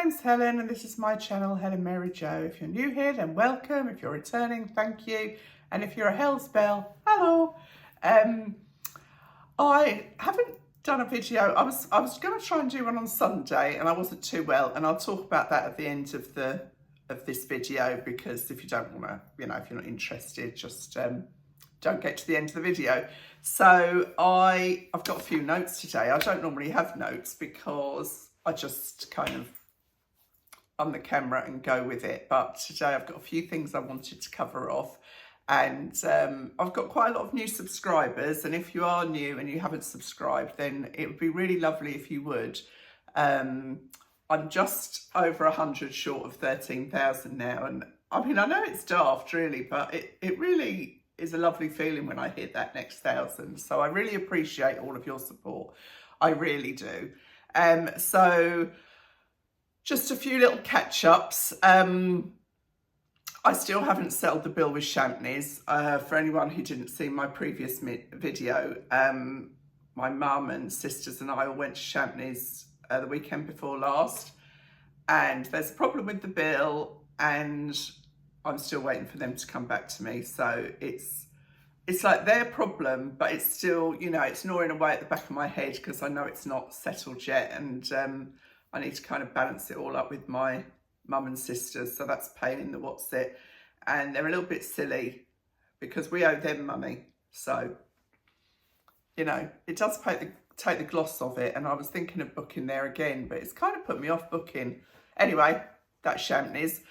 name's Helen and this is my channel, Helen Mary Jo. If you're new here, then welcome. If you're returning, thank you. And if you're a Hell's Bell, hello. I haven't done a video. I was going to try and do one on Sunday and I wasn't too well, and I'll talk about that at the end of this video, because if you don't want to, if you're not interested, just don't get to the end of the video. So I've got a few notes today. I don't normally have notes because I just kind of on the camera and go with it, but today I've got a few things I wanted to cover off, and I've got quite a lot of new subscribers, and if you are new and you haven't subscribed, then it would be really lovely if you would. I'm just over 100 short of 13,000 now, and I mean, I know it's daft really, but it really is a lovely feeling when I hit that next 1,000. So I really appreciate all of your support. I really do. So just a few little catch-ups. I still haven't settled the bill with Champney's. For anyone who didn't see my previous video, my mum and sisters and I all went to Champney's the weekend before last, and there's a problem with the bill and I'm still waiting for them to come back to me. So it's like their problem, but it's still, it's gnawing away at the back of my head because I know it's not settled yet, and I need to kind of balance it all up with my mum and sisters. So that's a pain in the what's it, and they're a little bit silly because we owe them money. So, it does take the gloss of it, and I was thinking of booking there again, but it's kind of put me off booking. Anyway, that's Champney's.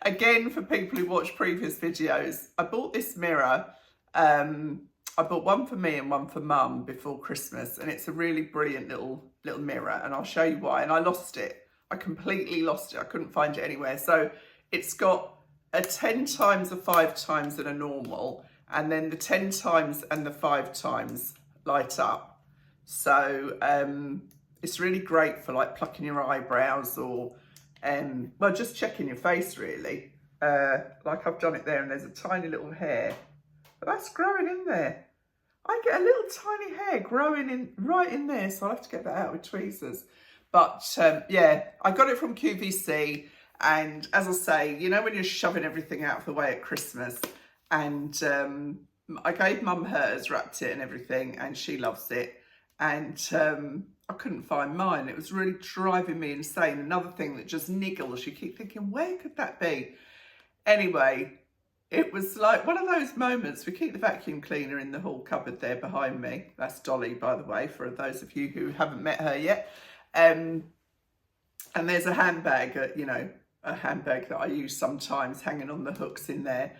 Again, for people who watch previous videos, I bought this mirror. I bought one for me and one for mum before Christmas, and it's a really brilliant little mirror, and I'll show you why. And I lost it. I completely lost it. I couldn't find it anywhere. So it's got a 10 times, a 5 times, and a normal, and then the 10 times and the 5 times light up. So it's really great for like plucking your eyebrows or well, just checking your face really. Like I've done it there, and there's a tiny little hair, but that's growing in there. I get a little tiny hair growing in right in there, so I'll have to get that out with tweezers. But yeah, I got it from QVC, and as I say, when you're shoving everything out of the way at Christmas, and I gave mum hers, wrapped it and everything, and she loves it, and I couldn't find mine. It was really driving me insane. Another thing that just niggles. You keep thinking, where could that be? Anyway, it was like one of those moments. We keep the vacuum cleaner in the hall cupboard there behind me. That's Dolly, by the way, for those of you who haven't met her yet. And there's a handbag, a handbag that I use sometimes hanging on the hooks in there.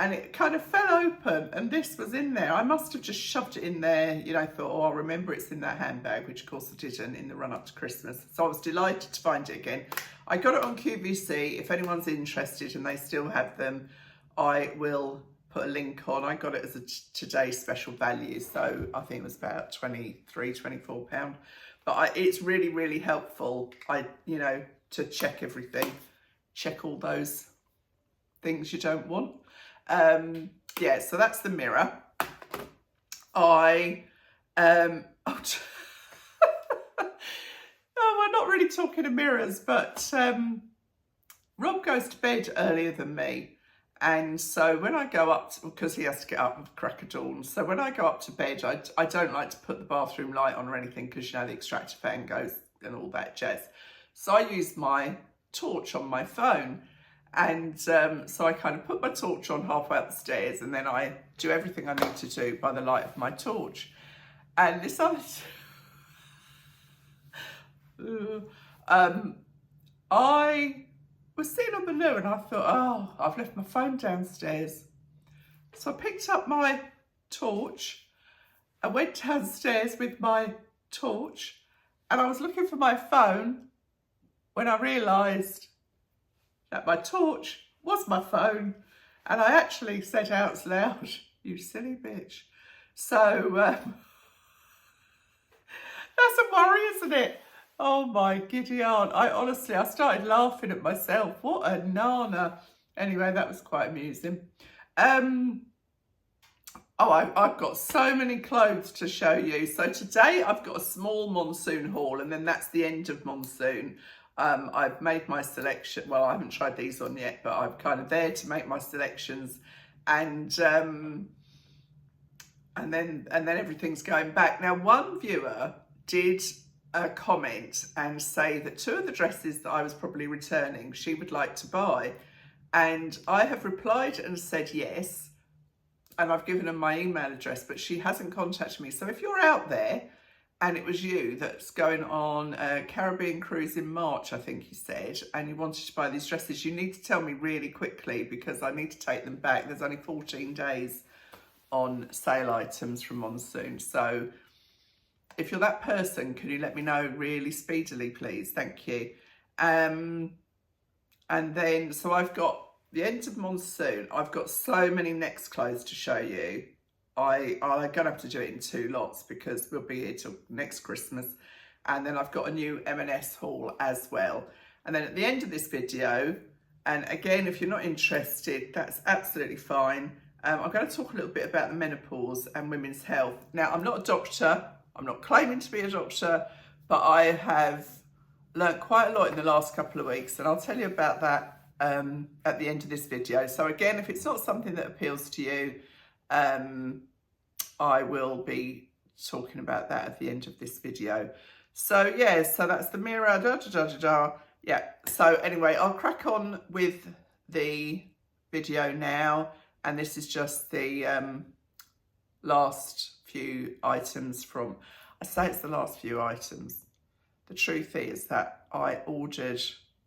And it kind of fell open, and this was in there. I must have just shoved it in there, thought, oh, I'll remember it's in that handbag, which of course I didn't in the run up to Christmas. So I was delighted to find it again. I got it on QVC. If anyone's interested and they still have them, I will put a link on. I got it as a today's special value. So I think it was about £24. But it's really, really helpful, to check everything, check all those things you don't want. Yeah, so that's the mirror. Oh, we're not really talking of mirrors, but Rob goes to bed earlier than me, and so when I go up, because he has to get up with crack of dawn, so when I go up to bed, I don't like to put the bathroom light on or anything, because the extractor fan goes and all that jazz. So I use my torch on my phone. And so I kind of put my torch on halfway up the stairs, and then I do everything I need to do by the light of my torch. And this other, I was sitting on the loo, and I thought, oh, I've left my phone downstairs. So I picked up my torch and went downstairs with my torch, and I was looking for my phone when I realised that my torch was my phone, and I actually said out loud, you silly bitch. So that's a worry, isn't it? Oh my giddy aunt. I started laughing at myself. What a nana. Anyway, that was quite amusing. Oh, I've got so many clothes to show you. So today I've got a small Monsoon haul, and then that's the end of Monsoon. I've made my selection. Well, I haven't tried these on yet, but I'm kind of there to make my selections, and then everything's going back. Now, one viewer did comment and say that 2 of the dresses that I was probably returning, she would like to buy, and I have replied and said yes. And I've given her my email address, but she hasn't contacted me. So if you're out there and it was you that's going on a Caribbean cruise in March, I think you said, and you wanted to buy these dresses, you need to tell me really quickly because I need to take them back. There's only 14 days on sale items from Monsoon. So if you're that person, can you let me know really speedily, please? Thank you. And then, so I've got the end of Monsoon. I've got so many next clothes to show you. I'm gonna have to do it in 2 lots because we'll be here till next Christmas. And then I've got a new M&S haul as well. And then at the end of this video, and again, if you're not interested, that's absolutely fine. I'm going to talk a little bit about the menopause and women's health. Now, I'm not a doctor. I'm not claiming to be a doctor, but I have learnt quite a lot in the last couple of weeks, and I'll tell you about that at the end of this video. So again, if it's not something that appeals to you, I will be talking about that at the end of this video. So yeah, so that's the mirror, yeah. So anyway, I'll crack on with the video now, and this is just the last few items from, I say it's the last few items. The truth is that I ordered,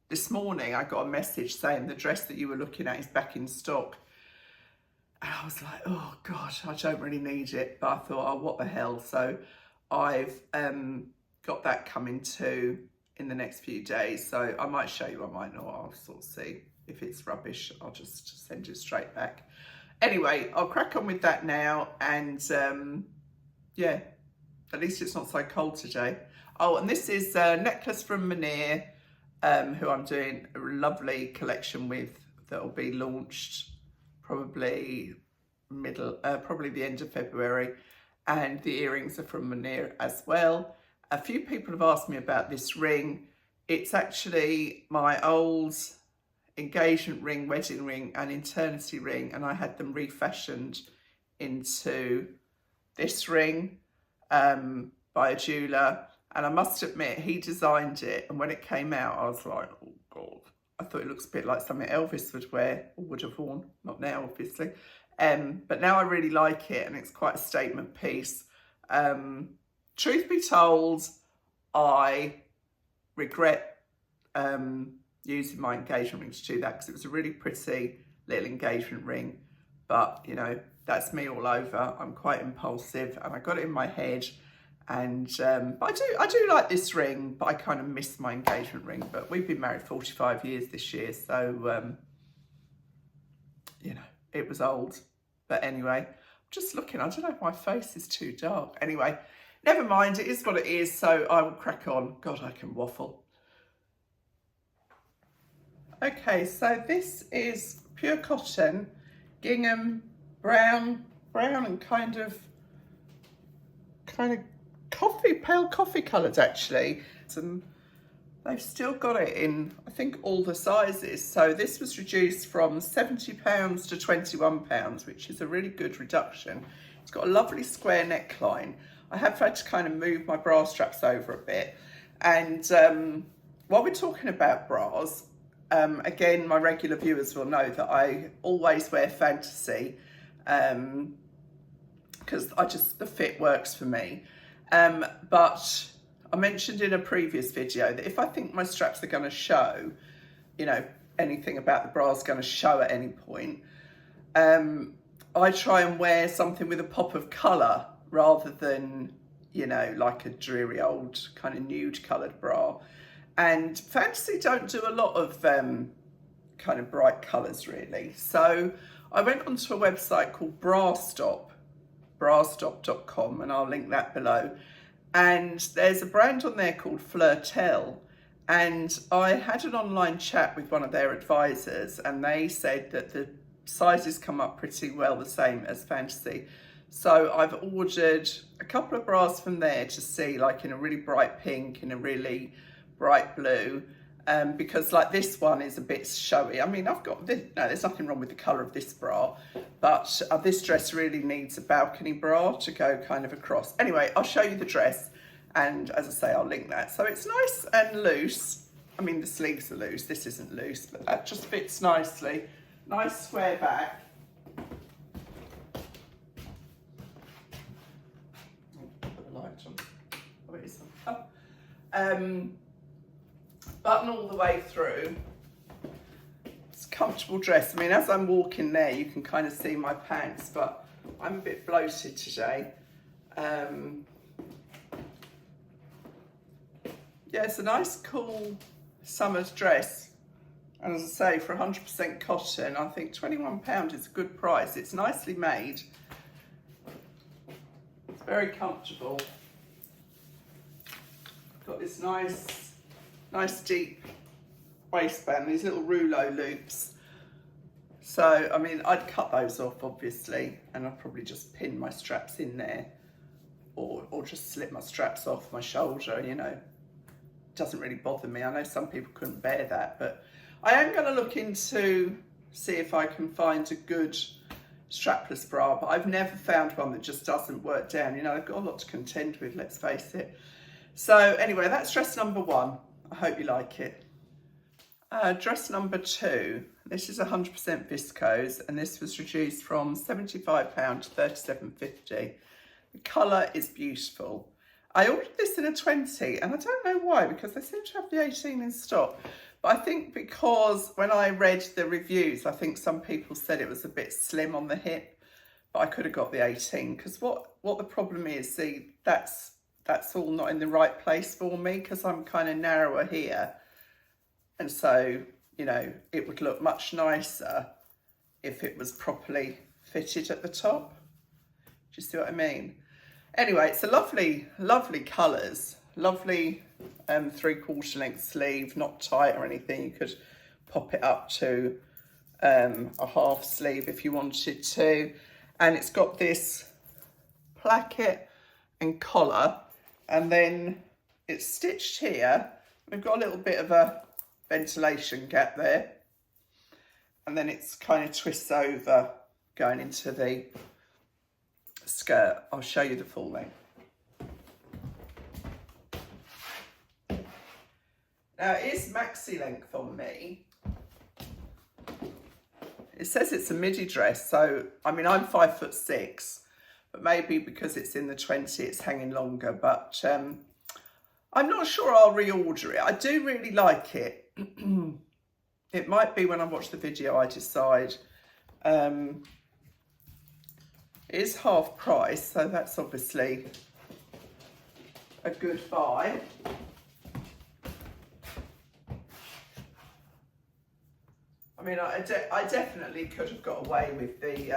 this morning I got a message saying the dress that you were looking at is back in stock. And I was like, oh gosh, I don't really need it. But I thought, oh, what the hell? So I've got that coming too in the next few days. So I might show you, I might not. I'll sort of see. If it's rubbish, I'll just send it straight back. Anyway, I'll crack on with that now. And yeah, at least it's not so cold today. Oh, and this is a necklace from Midi, who I'm doing a lovely collection with that will be launched probably probably the end of February. And the earrings are from Midi as well. A few people have asked me about this ring. It's actually my old engagement ring, wedding ring and eternity ring, and I had them refashioned into this ring by a jeweler. And I must admit, he designed it, and when it came out, I was like, oh God. I thought it looks a bit like something Elvis would wear, or would have worn. Not now, obviously. But now I really like it, and it's quite a statement piece. Truth be told, I regret using my engagement ring to do that, because it was a really pretty little engagement ring. But, you know, that's me all over. I'm quite impulsive, and I got it in my head. And but I do like this ring, but I kind of miss my engagement ring. But we've been married 45 years this year, so you know, it was old. But anyway, just looking, I don't know if my face is too dark. Anyway, never mind, it is what it is, so I will crack on. God, I can waffle. Okay, so this is pure cotton, gingham, brown and kind of coffee, pale coffee coloured actually. And they've still got it in, I think, all the sizes. So this was reduced from £70 to £21, which is a really good reduction. It's got a lovely square neckline. I have had to kind of move my bra straps over a bit. And while we're talking about bras, again, my regular viewers will know that I always wear Fantasy because the fit works for me. But I mentioned in a previous video that if I think my straps are going to show, you know, anything about the bra is going to show at any point, I try and wear something with a pop of colour rather than, you know, like a dreary old kind of nude coloured bra. And Fantasy don't do a lot of kind of bright colours really. So I went onto a website called brastop.com, and I'll link that below. And there's a brand on there called Flirtel, and I had an online chat with one of their advisors, and they said that the sizes come up pretty well the same as Fantasy. So I've ordered a couple of bras from there to see, like in a really bright pink, in a really bright blue, because like this one is a bit showy. I mean, I've got this, no, there's nothing wrong with the colour of this bra, but this dress really needs a balcony bra to go kind of across. Anyway, I'll show you the dress, and as I say, I'll link that. So it's nice and loose. I mean, the sleeves are loose, this isn't loose, but that just fits nicely. Nice square back. Button all the way through. It's a comfortable dress. I mean, as I'm walking there, you can kind of see my pants, but I'm a bit bloated today. Yeah, it's a nice, cool summer's dress. And as I say, for 100% cotton, I think £21 is a good price. It's nicely made. It's very comfortable. Got this nice deep waistband, these little rouleau loops. So, I mean, I'd cut those off, obviously, and I'd probably just pin my straps in there, or just slip my straps off my shoulder, you know. It doesn't really bother me. I know some people couldn't bear that, but I am going to look into, see if I can find a good strapless bra, but I've never found one that just doesn't work down. You know, I've got a lot to contend with, let's face it. So anyway, that's dress number 1. I hope you like it. Dress number 2. This is 100% viscose, and this was reduced from £75 to £37.50. The colour is beautiful. I ordered this in a 20, and I don't know why, because they seem to have the 18 in stock. But I think because when I read the reviews, I think some people said it was a bit slim on the hip, but I could have got the 18, because what the problem is, see, that's all not in the right place for me, because I'm kind of narrower here. And so, you know, it would look much nicer if it was properly fitted at the top. Do you see what I mean? Anyway, it's a lovely, lovely colours. Lovely 3/4 length sleeve, not tight or anything. You could pop it up to a half sleeve if you wanted to. And it's got this placket and collar, and then it's stitched here. We've got a little bit of a ventilation gap there, and then it's kind of twists over going into the skirt. I'll show you the full length. Now it is maxi length on me. It says it's a midi dress, so I mean, I'm 5'6", but maybe because it's in the 20 it's hanging longer, but I'm not sure I'll reorder it. I do really like it. It might be when I watch the video I decide. It is half price, so that's obviously a good buy. I mean, I definitely could have got away with the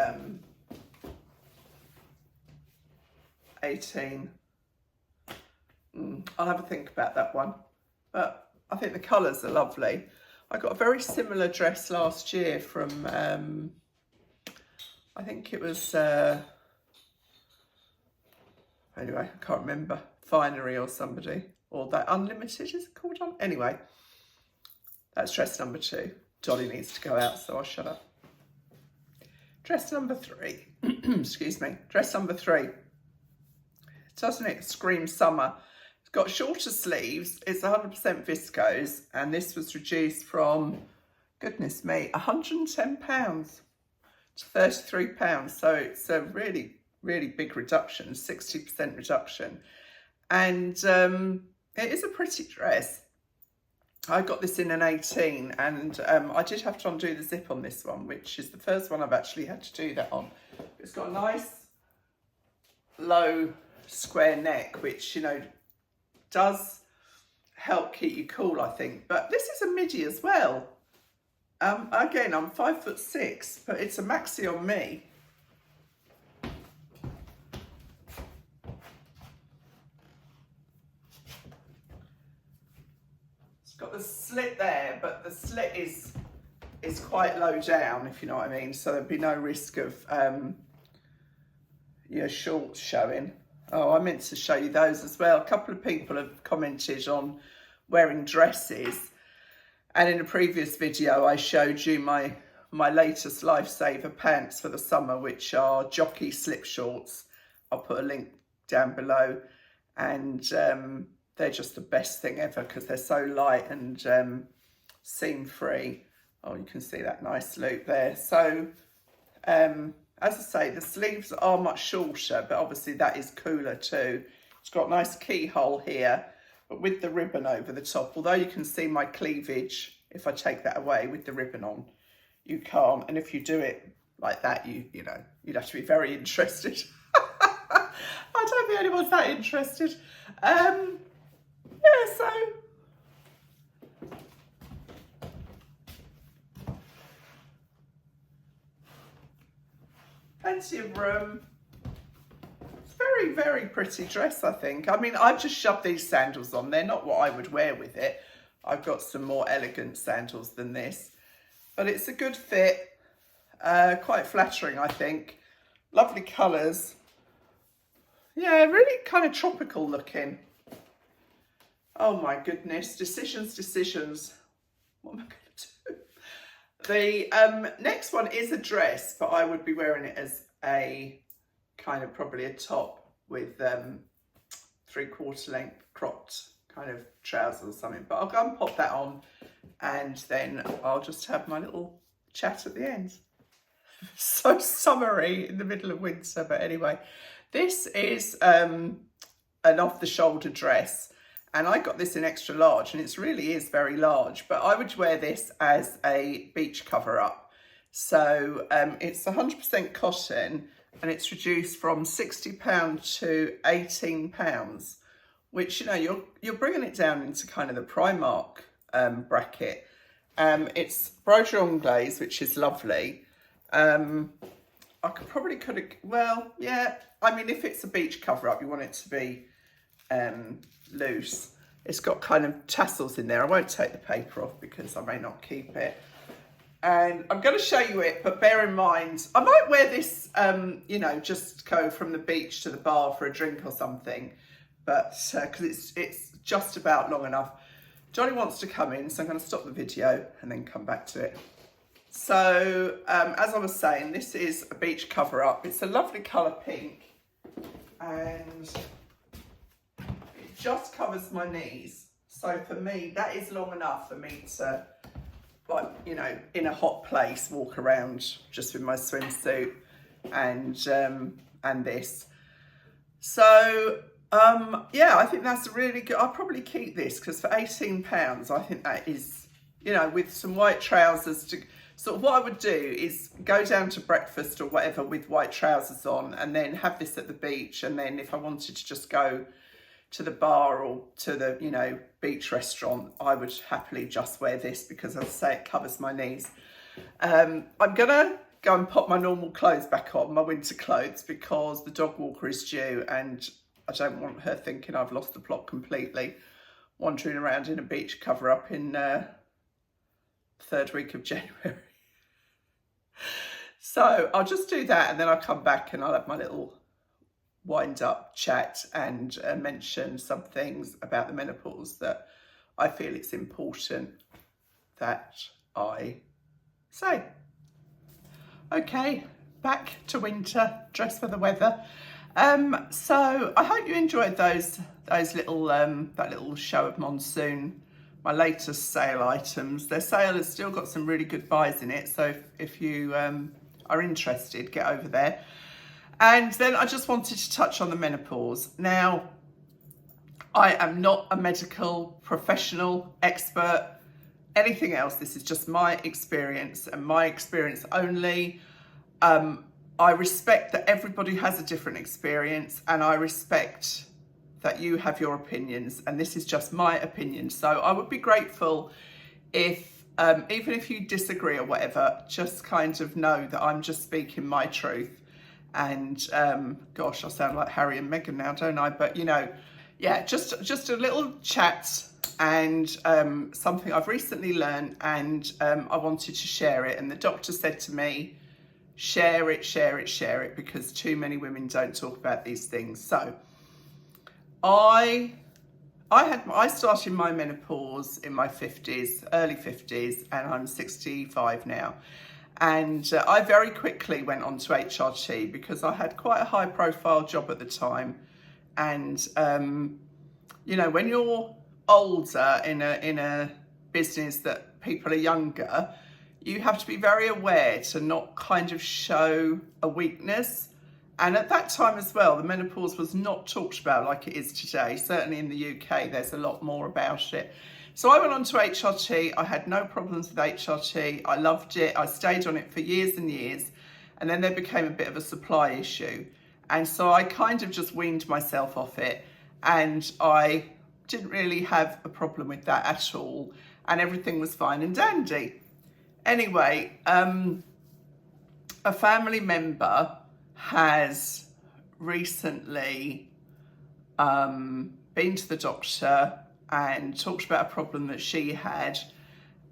18. I'll have a think about that one, but I think the colours are lovely. I got a very similar dress last year from, I think it was, anyway, I can't remember, Finery or somebody, or that Unlimited, is it called? Anyway, that's dress number 2. Dolly needs to go out, so I'll shut up. Dress number 3, excuse me, dress number 3. Doesn't it scream summer? It's got shorter sleeves, it's 100% viscose, and this was reduced from, goodness me, £110 to £33. So it's a really, really big reduction, 60% reduction. And it is a pretty dress. I got this in an 18, and I did have to undo the zip on this one, which is the first one I've actually had to do that on. It's got a nice low square neck, which, you know, does help keep you cool, I think. But this is a midi as well. Again, I'm 5'6", but it's a maxi on me. Got the slit there, but the slit is quite low down, if you know what I mean, so there'd be no risk of your shorts showing. Oh, I meant to show you those as well. A couple of people have commented on wearing dresses, and in a previous video I showed you my latest lifesaver pants for the summer, which are jockey slip shorts. I'll put a link down below, and they're just the best thing ever because they're so light and seam free. Oh, you can see that nice loop there. So as I say, the sleeves are much shorter, but obviously that is cooler too. It's got a nice keyhole here, but with the ribbon over the top. Although you can see my cleavage, if I take that away with the ribbon on, you can't. And if you do it like that, you know, you'd have to be very interested. I don't think anyone's that interested. Yeah, so plenty of room. It's very, very pretty dress, I think. I mean, I've just shoved these sandals on. They're not what I would wear with it. I've got some more elegant sandals than this, but it's a good fit. Quite flattering, I think. Lovely colours. Yeah, really kind of tropical looking. Oh my goodness, decisions. What am I going to do? The next one is a dress, but I would be wearing it as a kind of probably a top with 3/4 length cropped kind of trousers or something. But I'll go and pop that on, and then I'll just have my little chat at the end. So summery in the middle of winter, but anyway, this is an off-the-shoulder dress, and I got this in extra large, and it really is very large, but I would wear this as a beach cover-up. So it's 100% cotton, and it's reduced from £60 to £18, which, you know, you're bringing it down into kind of the Primark bracket. It's brochure anglaise, which is lovely. I could have, well, yeah, I mean, if it's a beach cover up, you want it to be loose. It's got kind of tassels in there. I won't take the paper off because I may not keep it. And I'm going to show you it, but bear in mind, I might wear this, you know, just go from the beach to the bar for a drink or something, but because it's just about long enough. Johnny wants to come in, so I'm going to stop the video and then come back to it. So, as I was saying, this is a beach cover-up. It's a lovely colour pink, and it just covers my knees. So for me, that is long enough for me to, like, you know, in a hot place, walk around just with my swimsuit and this. So, yeah, I think that's really good. I'll probably keep this because for £18, I think that is, you know, with some white trousers to... So what I would do is go down to breakfast or whatever with white trousers on, and then have this at the beach. And then if I wanted to just go to the bar or to the, you know, beach restaurant, I would happily just wear this because, as I say, it covers my knees. I'm going to go and pop my normal clothes back on, my winter clothes, because the dog walker is due and I don't want her thinking I've lost the plot completely, wandering around in a beach cover-up in... third week of January. So I'll just do that, and then I'll come back and I'll have my little wind up chat and mention some things about the menopause that I feel it's important that I say. Okay, back to winter, dress for the weather. So I hope you enjoyed those little that little show of Monsoon, my latest sale items. Their sale has still got some really good buys in it, so if you are interested, get over there. And then I just wanted to touch on the menopause. Now, I am not a medical professional, expert, anything else. This is just my experience and my experience only. I respect that everybody has a different experience, and I respect that you have your opinions, and this is just my opinion. So I would be grateful if, even if you disagree or whatever, just kind of know that I'm just speaking my truth. And gosh, I sound like Harry and Meghan now, don't I? But you know, yeah, just a little chat and something I've recently learned, and I wanted to share it. And the doctor said to me share it, share it, share it, because too many women don't talk about these things. So I started my menopause in my 50s, early 50s, and I'm 65 now. And I very quickly went on to HRT because I had quite a high profile job at the time. And, you know, when you're older in a business that people are younger, you have to be very aware to not kind of show a weakness. And at that time as well, the menopause was not talked about like it is today. Certainly in the UK, there's a lot more about it. So I went on to HRT. I had no problems with HRT. I loved it. I stayed on it for years and years. And then there became a bit of a supply issue. And so I kind of just weaned myself off it. And I didn't really have a problem with that at all. And everything was fine and dandy. Anyway, a family member has recently been to the doctor and talked about a problem that she had,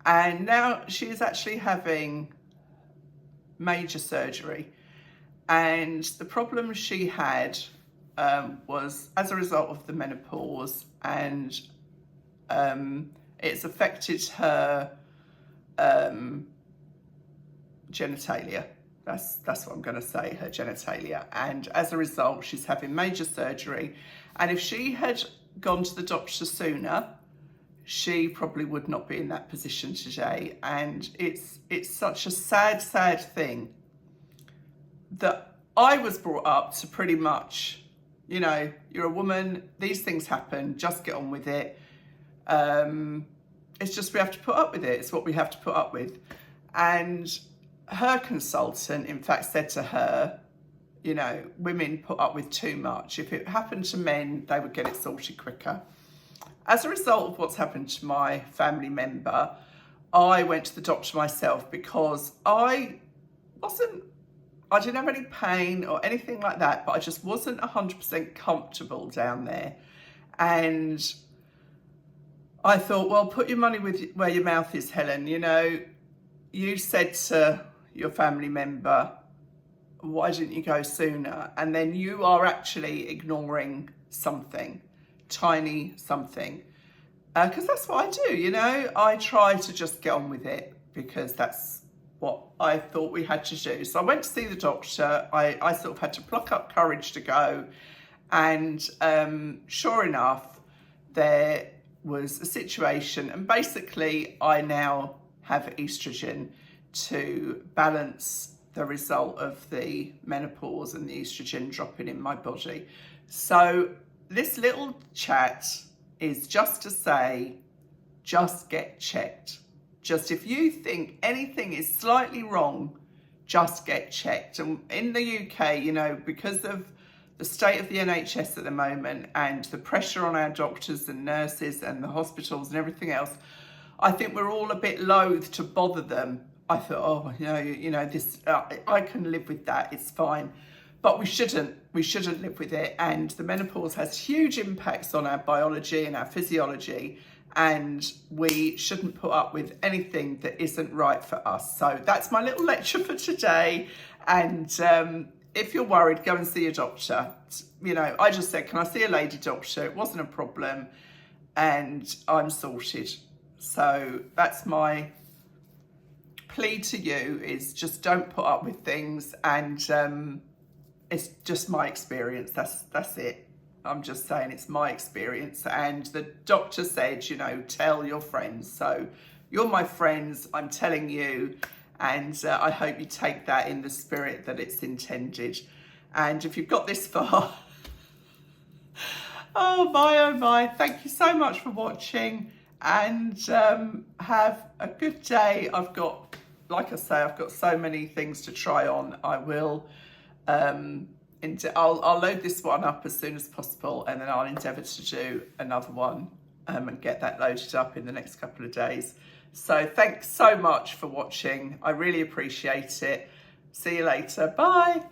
and now she is actually having major surgery. And the problem she had was as a result of the menopause, and it's affected her genitalia. That's what I'm going to say, her genitalia. And as a result, she's having major surgery. And if she had gone to the doctor sooner, she probably would not be in that position today. And it's such a sad, sad thing that I was brought up to pretty much, you know, you're a woman, these things happen, just get on with it. It's just we have to put up with it. It's what we have to put up with. And her consultant, in fact, said to her, you know, women put up with too much. If it happened to men, they would get it sorted quicker. As a result of what's happened to my family member, I went to the doctor myself because I didn't have any pain or anything like that, but I just wasn't 100% comfortable down there. And I thought, well, put your money where your mouth is, Helen. You know, you said to your family member, why didn't you go sooner? And then you are actually ignoring something, tiny something. Because that's what I do, you know. I try to just get on with it because that's what I thought we had to do. So I went to see the doctor. I sort of had to pluck up courage to go. And sure enough, there was a situation. And basically, I now have estrogen to balance the result of the menopause and the estrogen dropping in my body. So this little chat is just to say, just get checked. Just if you think anything is slightly wrong, just get checked. And in the UK, you know, because of the state of the NHS at the moment and the pressure on our doctors and nurses and the hospitals and everything else, I think we're all a bit loath to bother them. I thought, oh, you know, this, I can live with that, it's fine. But we shouldn't live with it. And the menopause has huge impacts on our biology and our physiology. And we shouldn't put up with anything that isn't right for us. So that's my little lecture for today. And if you're worried, go and see a doctor. You know, I just said, can I see a lady doctor? It wasn't a problem. And I'm sorted. So that's my plea to you, is just don't put up with things. And it's just my experience. That's it. I'm just saying it's my experience. And the doctor said, you know, tell your friends. So you're my friends. I'm telling you. And I hope you take that in the spirit that it's intended. And if you've got this far, oh my, thank you so much for watching. And have a good day. I've got, like I say, I've got so many things to try on. I will, I'll load this one up as soon as possible, and then I'll endeavour to do another one and get that loaded up in the next couple of days. So thanks so much for watching. I really appreciate it. See you later. Bye.